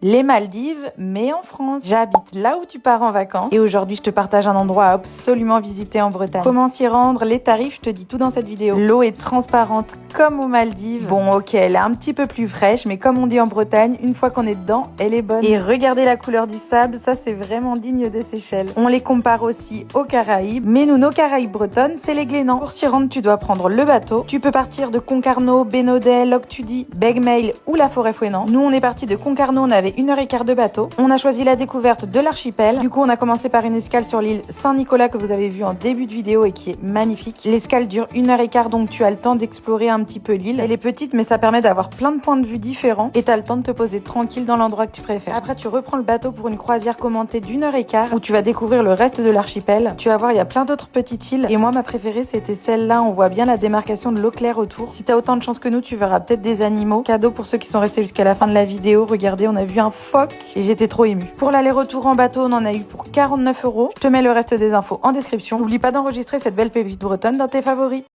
Les Maldives, mais en France. J'habite là où tu pars en vacances et aujourd'hui je te partage un endroit à absolument visiter en Bretagne. Comment s'y rendre, les tarifs, je te dis tout dans cette vidéo. L'eau est transparente comme aux Maldives. Bon ok, elle est un petit peu plus fraîche, mais comme on dit en Bretagne, une fois qu'on est dedans, elle est bonne. Et regardez la couleur du sable, ça c'est vraiment digne des Seychelles. On les compare aussi aux Caraïbes, mais nous, nos Caraïbes bretonnes, c'est les Glénans. Pour s'y rendre, tu dois prendre le bateau. Tu peux partir de Concarneau, Bénodet, Loctudy, Begmail ou la Forêt-Fouesnant. Nous, on est parti de Concarneau, on avait 1h15 de bateau. On a choisi la découverte de l'archipel. Du coup, on a commencé par une escale sur l'île Saint-Nicolas que vous avez vu en début de vidéo et qui est magnifique. L'escale dure 1h15, donc tu as le temps d'explorer un petit peu l'île. Elle est petite, mais ça permet d'avoir plein de points de vue différents et tu as le temps de te poser tranquille dans l'endroit que tu préfères. Après, tu reprends le bateau pour une croisière commentée d'1h15 où tu vas découvrir le reste de l'archipel. Tu vas voir, il y a plein d'autres petites îles et moi, ma préférée, c'était celle-là. On voit bien la démarcation de l'eau claire autour. Si tu as autant de chance que nous, tu verras peut-être des animaux. Cadeau pour ceux qui sont restés jusqu'à la fin de la vidéo. Regardez, on a vu un phoque et j'étais trop émue. Pour l'aller-retour en bateau, on en a eu pour 49 €. Je te mets le reste des infos en description. N'oublie pas d'enregistrer cette belle pépite bretonne dans tes favoris.